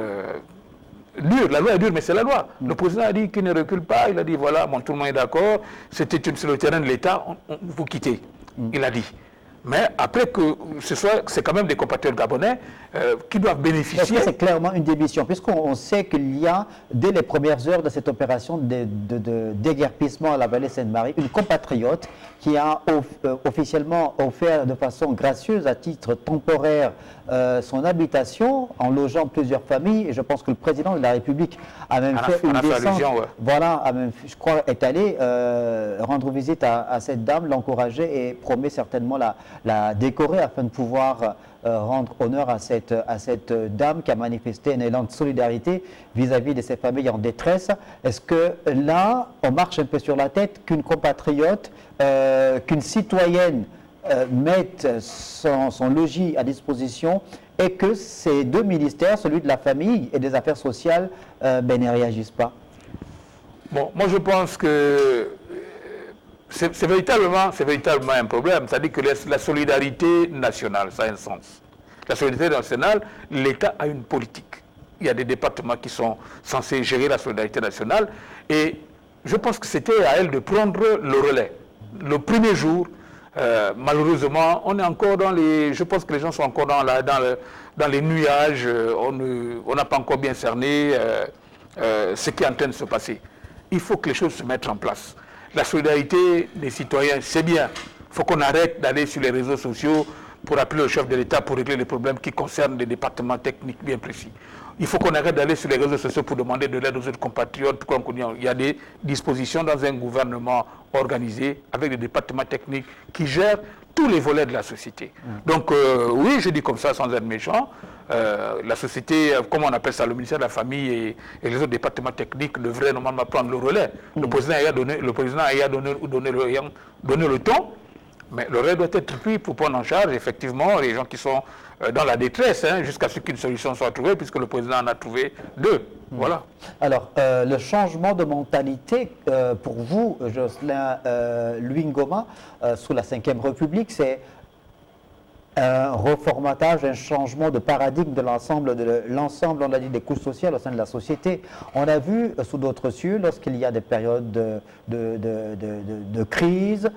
dure. La loi est dure, mais c'est la loi. Le président a dit qu'il ne recule pas. Il a dit, voilà, bon, tout le monde est d'accord. C'était sur le terrain de l'État, vous quittez. Il a dit. Mais après que c'est quand même des compatriotes gabonais qui doivent bénéficier. Est-ce que c'est clairement une démission, puisqu'on sait qu'il y a, dès les premières heures de cette opération de déguerpissement à la vallée Sainte-Marie, une compatriote qui a officiellement offert de façon gracieuse, à titre temporaire, son habitation en logeant plusieurs familles. Et je pense que le président de la République a même fait une descente. Voilà, je crois, est allé rendre visite à cette dame, l'encourager et promet certainement la décorer afin de pouvoir rendre honneur à cette dame qui a manifesté un élan de solidarité vis-à-vis de ces familles en détresse. Est-ce que là, on marche un peu sur la tête qu'une compatriote, qu'une citoyenne mette son logis à disposition et que ces deux ministères, celui de la Famille et des Affaires sociales, ne réagissent pas? Bon, moi je pense que c'est véritablement un problème. C'est-à-dire que la solidarité nationale, ça a un sens. La solidarité nationale, l'État a une politique. Il y a des départements qui sont censés gérer la solidarité nationale. Et je pense que c'était à elle de prendre le relais. Le premier jour, malheureusement, on est encore je pense que les gens sont encore dans les nuages. On n'a pas encore bien cerné ce qui est en train de se passer. Il faut que les choses se mettent en place. La solidarité des citoyens, c'est bien. Il faut qu'on arrête d'aller sur les réseaux sociaux pour appeler le chef de l'État pour régler les problèmes qui concernent des départements techniques bien précis. Il faut qu'on arrête d'aller sur les réseaux sociaux pour demander de l'aide aux autres compatriotes. Il y a des dispositions dans un gouvernement organisé avec des départements techniques qui gèrent tous les volets de la société. Donc oui, je dis comme ça sans être méchant, la société, comme on appelle ça, le ministère de la Famille et les autres départements techniques devraient normalement prendre le relais. Le président a donné le ton, mais le relais doit être pris pour prendre en charge effectivement les gens qui sont dans la détresse, jusqu'à ce qu'une solution soit trouvée, puisque le président en a trouvé deux. Voilà. Alors, le changement de mentalité, pour vous, Jocelyn Luingoma, sous la Ve République, c'est un reformatage, un changement de paradigme de l'ensemble, on a dit, des couches sociales au sein de la société. On a vu sous d'autres cieux, lorsqu'il y a des périodes de crise,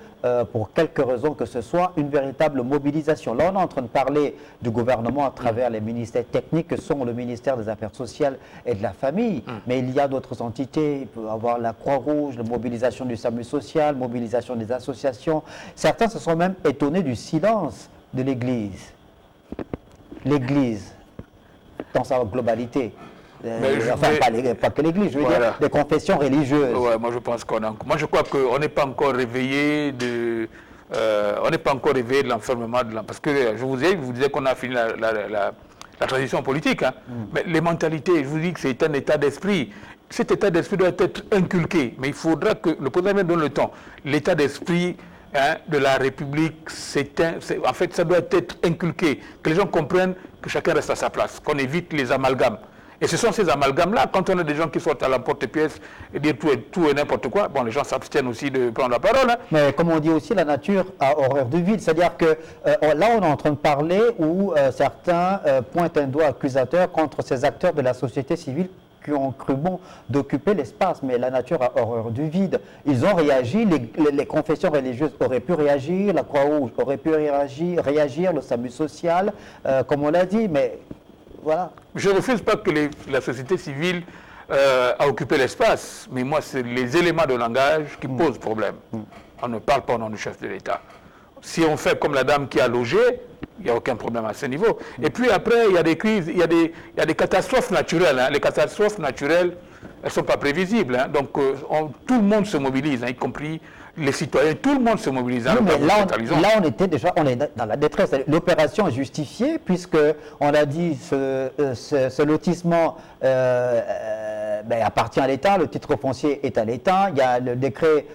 pour quelque raison que ce soit, une véritable mobilisation. Là, on est en train de parler du gouvernement à travers les ministères techniques que sont le ministère des Affaires sociales et de la Famille. Mais il y a d'autres entités, il peut y avoir la Croix-Rouge, la mobilisation du SAMU social, mobilisation des associations. Certains se sont même étonnés du silence de l'Église. L'Église, dans sa globalité. Pas que l'Église, je veux dire des confessions religieuses. Ouais, moi je pense moi je crois qu'on n'est pas encore réveillé de l'enfermement parce que je vous disais qu'on a fini la transition politique, mais les mentalités, je vous dis que c'est un état d'esprit. Cet état d'esprit doit être inculqué, mais il faudra que le président donne le temps. L'état d'esprit de la République, en fait, ça doit être inculqué, que les gens comprennent que chacun reste à sa place, qu'on évite les amalgames. Et ce sont ces amalgames-là, quand on a des gens qui sortent à l'emporte-pièce et disent tout et n'importe quoi, bon, les gens s'abstiennent aussi de prendre la parole. Hein. Mais comme on dit aussi, la nature a horreur du vide. C'est-à-dire que là, on est en train de parler où certains pointent un doigt accusateur contre ces acteurs de la société civile qui ont cru bon d'occuper l'espace, mais la nature a horreur du vide. Ils ont réagi, les confessions religieuses auraient pu réagir, la Croix-Rouge aurait pu réagir, le SAMU social, comme on l'a dit, mais voilà. Je ne refuse pas que la société civile a occupé l'espace, mais moi, c'est les éléments de langage qui posent problème. On ne parle pas au nom du chef de l'État. Si on fait comme la dame qui a logé, il n'y a aucun problème à ce niveau. Et puis après, il y a des crises, il y a des catastrophes naturelles. Hein. Les catastrophes naturelles, elles ne sont pas prévisibles. Hein. Donc tout le monde se mobilise, hein, y compris les citoyens. Tout le monde se mobilise. Hein. Oui, mais là, on était déjà on est dans la détresse. L'opération est justifiée puisque on a dit ce lotissement appartient à l'État, le titre foncier est à l'État. Il y a le décret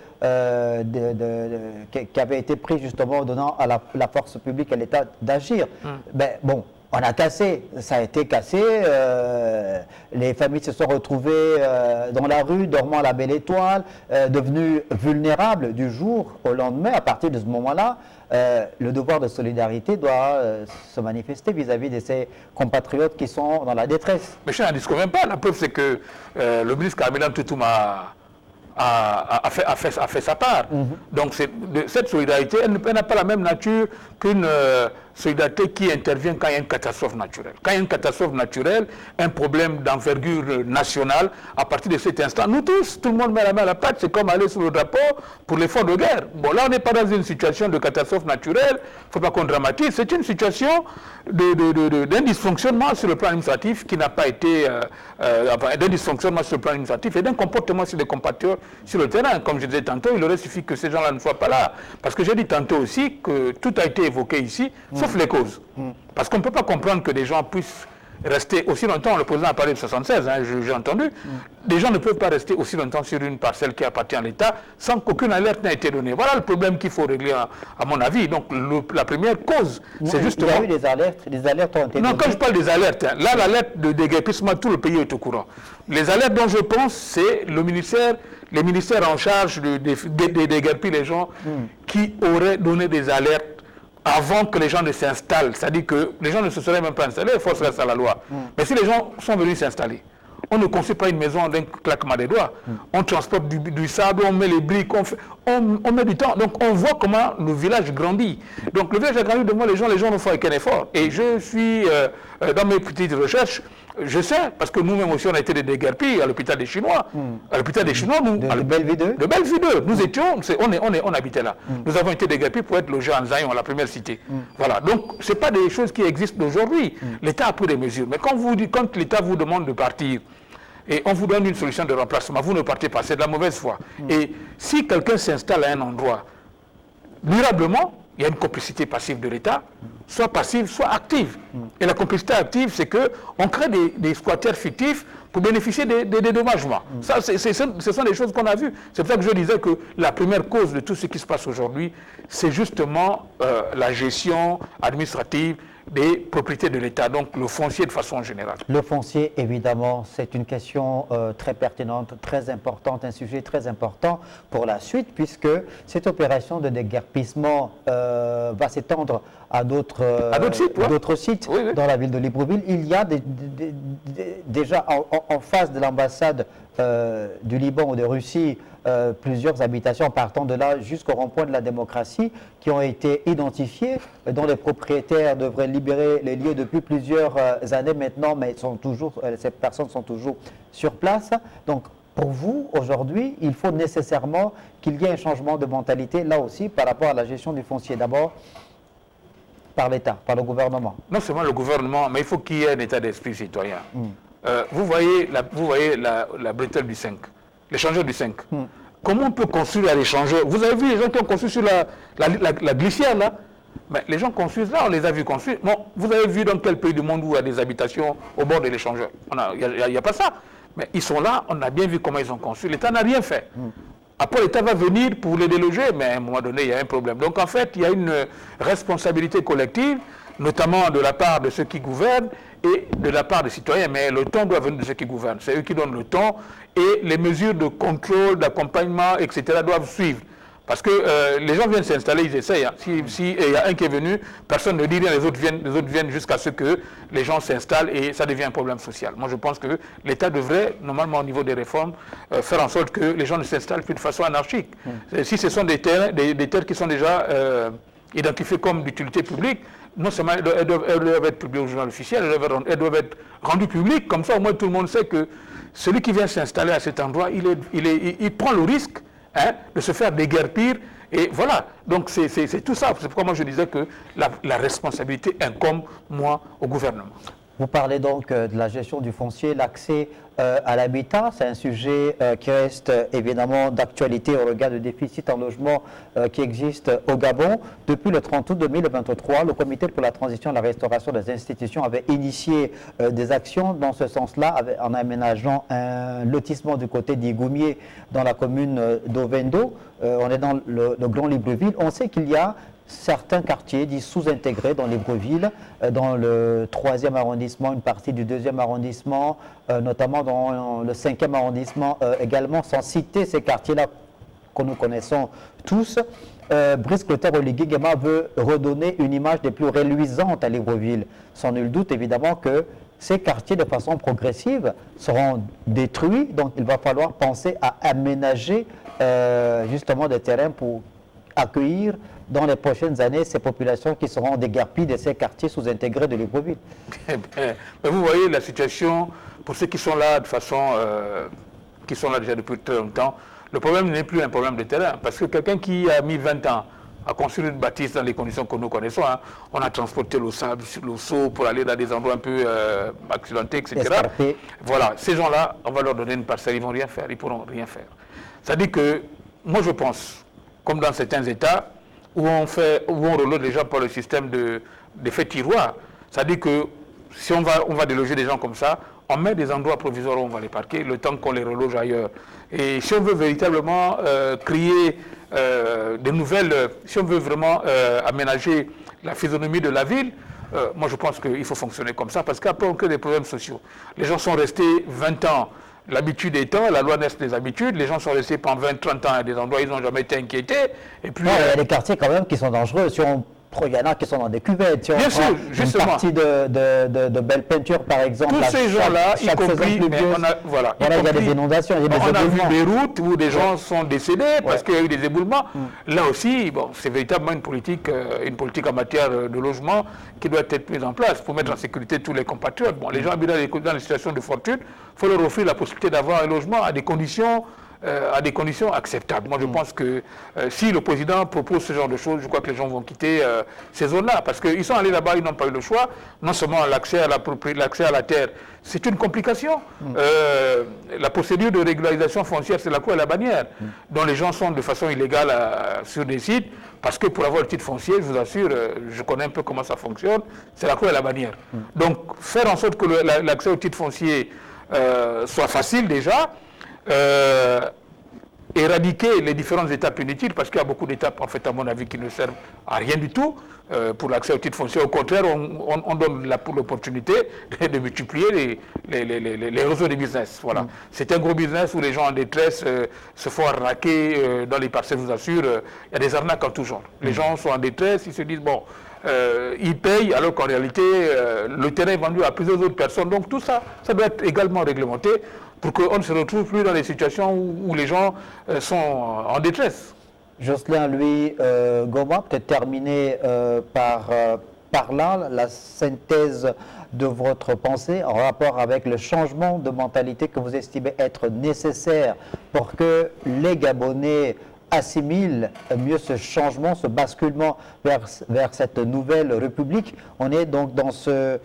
qui avait été pris justement donnant à la force publique, à l'État d'agir. Ben, bon, on a cassé, ça a été cassé, les familles se sont retrouvées dans la rue, dormant à la belle étoile, devenues vulnérables du jour au lendemain. À partir de ce moment-là, le devoir de solidarité doit se manifester vis-à-vis de ces compatriotes qui sont dans la détresse. Mais je n'en discute même pas. La preuve, c'est que le ministre Kamilan Toutouma a fait sa part. Donc cette solidarité, elle n'a pas la même nature qu'une solidarité qui intervient quand il y a une catastrophe naturelle. Quand il y a une catastrophe naturelle, un problème d'envergure nationale, à partir de cet instant, nous tous, tout le monde met la main à la pâte, c'est comme aller sur le drapeau pour l'effort de guerre. Bon, là, on n'est pas dans une situation de catastrophe naturelle, il ne faut pas qu'on dramatise, c'est une situation d'un dysfonctionnement sur le plan administratif qui n'a pas été, d'un dysfonctionnement sur le plan administratif et d'un comportement sur les compatriotes sur le terrain. Comme je disais tantôt, il aurait suffi que ces gens-là ne soient pas là. Parce que j'ai dit tantôt aussi que tout a été évoqué ici, sauf les causes. Parce qu'on ne peut pas comprendre que des gens puissent rester aussi longtemps, le président a parlé de 76, hein, j'ai entendu, des gens ne peuvent pas rester aussi longtemps sur une parcelle qui appartient à l'État sans qu'aucune alerte n'ait été donnée. Voilà le problème qu'il faut régler à mon avis. Donc la première cause, c'est justement... Il y a eu des alertes ont été données. Non, quand je parle des alertes, hein, là l'alerte de déguerpissement, tout le pays est au courant. Les alertes dont je pense, c'est les ministères en charge de déguerpir les gens qui auraient donné des alertes avant que les gens ne s'installent, c'est-à-dire que les gens ne se seraient même pas installés, il faut se reste à la loi. Mais si les gens sont venus s'installer, on ne construit pas une maison d'un claquement des doigts. On transporte du sable, on met les briques, on met du temps. Donc on voit comment le village grandit. Donc le village a grandi devant les gens ne font aucun effort. Et je suis, dans mes petites recherches, je sais, parce que nous-mêmes aussi on a été des déguerpis à l'hôpital des Chinois. À l'hôpital des Chinois, nous... De Bellevue 2 De Bellevue 2. Nous étions, on habitait là. Nous avons été déguerpis pour être logés en Zion, la première cité. Voilà. Donc ce n'est pas des choses qui existent aujourd'hui. L'État a pris des mesures. Mais quand l'État vous demande de partir, et on vous donne une solution de remplacement, vous ne partez pas, c'est de la mauvaise foi. Et si quelqu'un s'installe à un endroit, durablement, il y a une complicité passive de l'État, soit passive, soit active. Et la complicité active, c'est qu'on crée des squatteurs fictifs pour bénéficier des dédommagements. Ça, ce sont des choses qu'on a vues. C'est pour ça que je disais que la première cause de tout ce qui se passe aujourd'hui, c'est justement la gestion administrative des propriétés de l'État, donc le foncier de façon générale. Le foncier, évidemment, c'est une question très pertinente, très importante, un sujet très important pour la suite, puisque cette opération de déguerpissement va s'étendre à d'autres sites, oui. Dans la ville de Libreville. Il y a déjà en face de l'ambassade du Liban ou de Russie, plusieurs habitations partant de là jusqu'au rond-point de la démocratie qui ont été identifiées, dont les propriétaires devraient libérer les lieux depuis plusieurs années maintenant, mais ces personnes sont toujours sur place. Donc, pour vous, aujourd'hui, il faut nécessairement qu'il y ait un changement de mentalité, là aussi, par rapport à la gestion du foncier. D'abord, par l'État, par le gouvernement. Non seulement le gouvernement, mais il faut qu'il y ait un état d'esprit citoyen. Vous voyez la bretelle du 5, l'échangeur du 5. Comment on peut construire à l'échangeur? Vous avez vu les gens qui ont construit sur la glissière, là? Mais les gens construisent là, on les a vus construire. Bon, vous avez vu dans quel pays du monde où il y a des habitations au bord de l'échangeur? Il n'y a pas ça. Mais ils sont là, on a bien vu comment ils ont construit. L'État n'a rien fait. Après, l'État va venir pour les déloger, mais à un moment donné, il y a un problème. Donc, en fait, il y a une responsabilité collective notamment de la part de ceux qui gouvernent et de la part des citoyens. Mais le ton doit venir de ceux qui gouvernent. C'est eux qui donnent le ton et les mesures de contrôle, d'accompagnement, etc. doivent suivre. Parce que les gens viennent s'installer, ils essayent. Hein. Si il y a un qui est venu, personne ne dit rien, les autres viennent jusqu'à ce que les gens s'installent et ça devient un problème social. Moi, je pense que l'État devrait, normalement au niveau des réformes, faire en sorte que les gens ne s'installent plus de façon anarchique. Si ce sont des terres qui sont déjà identifiés comme d'utilité publique, non seulement elles doivent être publiées au journal officiel, elles doivent être rendues publiques, comme ça au moins tout le monde sait que celui qui vient s'installer à cet endroit, il prend le risque de se faire déguerpir, et voilà. Donc c'est tout ça. C'est pourquoi moi je disais que la responsabilité incombe, moi, au gouvernement. Vous parlez donc de la gestion du foncier, l'accès à l'habitat. C'est un sujet qui reste évidemment d'actualité au regard du déficit en logement qui existe au Gabon. Depuis le 30 août 2023, le Comité pour la transition et la restauration des institutions avait initié des actions dans ce sens-là, en aménageant un lotissement du côté d'Igoumier dans la commune d'Ovendo. On est dans le Grand Libreville. On sait qu'il y a certains quartiers dits sous-intégrés dans Libreville, dans le 3e arrondissement, une partie du 2e arrondissement, notamment dans le 5e arrondissement également, sans citer ces quartiers-là que nous connaissons tous. Brice Clotaire Oligui-Nguema veut redonner une image des plus reluisantes à Libreville. Sans nul doute, évidemment, que ces quartiers, de façon progressive, seront détruits. Donc, il va falloir penser à aménager justement des terrains pour accueillir dans les prochaines années ces populations qui seront déguerpies de ces quartiers sous-intégrés de Libreville. Mais vous voyez la situation, pour ceux qui sont là de façon, qui sont là déjà depuis très longtemps, le problème n'est plus un problème de terrain, parce que quelqu'un qui a mis 20 ans à construire une bâtisse dans les conditions que nous connaissons, hein, on a transporté le sable sur le seau pour aller dans des endroits un peu accidentés, etc. Escarpé. Voilà, ces gens-là, on va leur donner une parcelle, ils ne vont rien faire, ils ne pourront rien faire. C'est-à-dire que, moi je pense, comme dans certains États, où on reloade les gens par le système d'effet tiroir. C'est-à-dire que si on va déloger des gens comme ça, on met des endroits provisoires où on va les parquer, le temps qu'on les reloge ailleurs. Et si on veut véritablement créer des nouvelles, si on veut vraiment aménager la physionomie de la ville, moi je pense qu'il faut fonctionner comme ça, parce qu'après on crée des problèmes sociaux. Les gens sont restés 20 ans. L'habitude étant, la loi naisse des habitudes, les gens sont restés pendant 20-30 ans à des endroits où ils n'ont jamais été inquiétés. Et puis, non, il y a des quartiers quand même qui sont dangereux. Si on il y en a qui sont dans des cuvettes. Si on bien prend sûr, justement. Une partie de belle peinture, par exemple. Tous ces gens-là, y compris, voilà, il y a des inondations, il y a des éboulements. On a vu des routes où des gens sont décédés parce qu'il y a eu des éboulements. Là aussi, bon, c'est véritablement une politique en matière de logement qui doit être mise en place pour mettre en sécurité tous les compatriotes. Bon, les gens habitent dans des situations de fortune, il faut leur offrir la possibilité d'avoir un logement à des conditions acceptables. Moi, je pense que si le président propose ce genre de choses, je crois que les gens vont quitter ces zones-là, parce qu'ils sont allés là-bas, ils n'ont pas eu le choix. Non seulement l'accès à la terre, c'est une complication. La procédure de régularisation foncière, c'est la croix et la bannière, dont les gens sont de façon illégale sur des sites, parce que pour avoir le titre foncier, je vous assure, je connais un peu comment ça fonctionne, c'est la croix et la bannière. Donc, faire en sorte que l'accès au titre foncier soit facile déjà, éradiquer les différentes étapes inutiles, parce qu'il y a beaucoup d'étapes, en fait, à mon avis, qui ne servent à rien du tout pour l'accès au titre foncier. Au contraire, on donne l'opportunité de multiplier les réseaux de business. Voilà. C'est un gros business où les gens en détresse se font arnaquer dans les parcelles, je vous assure. Il y a des arnaques en tout genre. Les gens sont en détresse, ils se disent, bon, ils payent, alors qu'en réalité, le terrain est vendu à plusieurs autres personnes. Donc tout ça, ça doit être également réglementé pour qu'on ne se retrouve plus dans des situations où les gens sont en détresse. Jocelyn, lui, Goma, peut-être terminer par là, la synthèse de votre pensée en rapport avec le changement de mentalité que vous estimez être nécessaire pour que les Gabonais assimile mieux ce changement, ce basculement vers cette nouvelle république. On est donc dans ce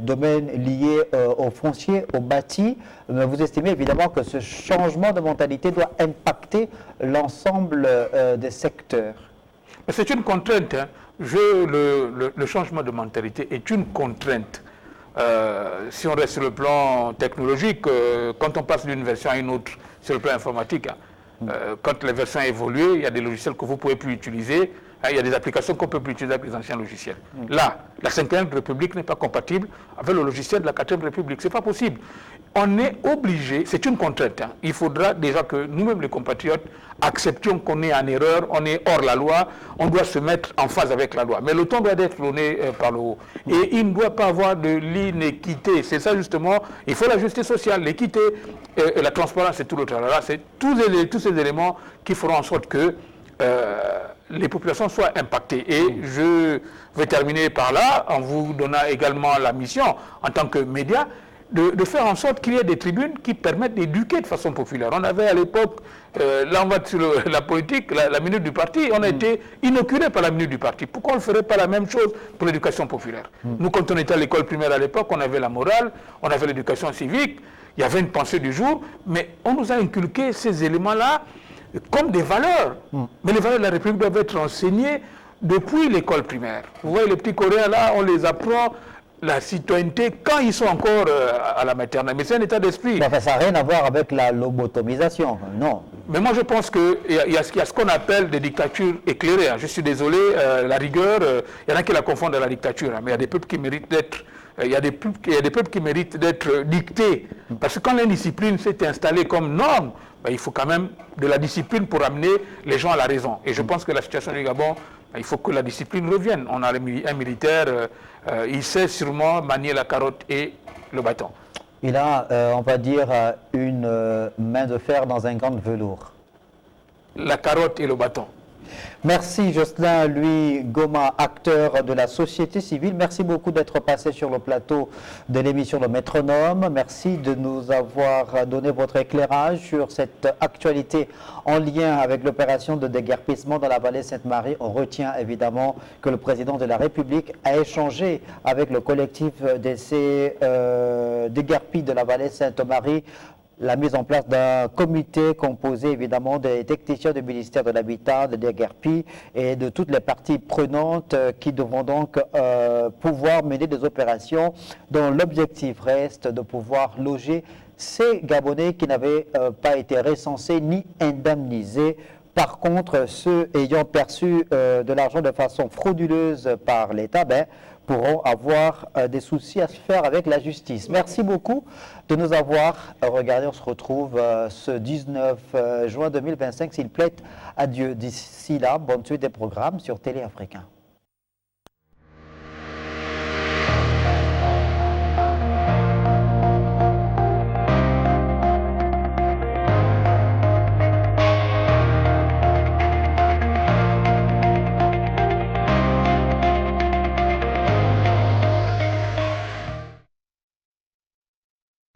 domaine lié au foncier, au bâti. Mais vous estimez évidemment que ce changement de mentalité doit impacter l'ensemble des secteurs. C'est une contrainte. Hein. Le changement de mentalité est une contrainte. Si on reste sur le plan technologique, quand on passe d'une version à une autre sur le plan informatique, quand les versions évoluent, il y a des logiciels que vous ne pouvez plus utiliser il y a des applications qu'on ne peut plus utiliser avec les anciens logiciels. Là, la 5e République n'est pas compatible avec le logiciel de la 4e République. Ce n'est pas possible. On est obligé, c'est une contrainte. Il faudra déjà que nous-mêmes, les compatriotes, acceptions qu'on est en erreur, on est hors la loi, on doit se mettre en phase avec la loi. Mais le temps doit être donné par le haut. Et il ne doit pas avoir de l'inéquité. C'est ça justement, il faut la justice sociale, l'équité, et la transparence et tout le tralala. C'est tous ces éléments qui feront en sorte que les populations soient impactées. Et je vais terminer par là, en vous donnant également la mission, en tant que média, de faire en sorte qu'il y ait des tribunes qui permettent d'éduquer de façon populaire. On avait à l'époque, là on va sur la politique, la minute du parti, on a été inoculé par la minute du parti. Pourquoi on ne ferait pas la même chose pour l'éducation populaire? Nous, quand on était à l'école primaire à l'époque, on avait la morale, on avait l'éducation civique, il y avait une pensée du jour, mais on nous a inculqué ces éléments-là comme des valeurs. Mais les valeurs de la République doivent être enseignées depuis l'école primaire. Vous voyez, les petits Coréens là, on les apprend la citoyenneté quand ils sont encore à la maternelle. Mais c'est un état d'esprit. Ça n'a rien à voir avec la lobotomisation, non. Mais moi je pense qu'il y a ce qu'on appelle des dictatures éclairées. Je suis désolé, la rigueur, il y en a qui la confondent à la dictature, mais il y a des peuples qui méritent d'être... Il y a des peuples qui méritent d'être dictés. Parce que quand l'indiscipline s'est installée comme norme, il faut quand même de la discipline pour amener les gens à la raison. Et je pense que la situation du Gabon, il faut que la discipline revienne. On a un militaire, il sait sûrement manier la carotte et le bâton. Il a, on va dire, une main de fer dans un gant de velours. La carotte et le bâton. Merci Jocelyn Louis Goma, acteur de la société civile. Merci beaucoup d'être passé sur le plateau de l'émission Le Métronome. Merci de nous avoir donné votre éclairage sur cette actualité en lien avec l'opération de déguerpissement dans la vallée Sainte-Marie. On retient évidemment que le président de la République a échangé avec le collectif de ces déguerpis de la vallée Sainte-Marie, la mise en place d'un comité composé évidemment des techniciens du ministère de l'Habitat, de DEGERPI et de toutes les parties prenantes qui devront donc pouvoir mener des opérations dont l'objectif reste de pouvoir loger ces Gabonais qui n'avaient pas été recensés ni indemnisés. Par contre, ceux ayant perçu de l'argent de façon frauduleuse par l'État, pourront avoir des soucis à se faire avec la justice. Merci beaucoup de nous avoir regardés. On se retrouve ce 19 juin 2025, s'il plaît à Dieu. D'ici là, bonne suite des programmes sur Télé Africain.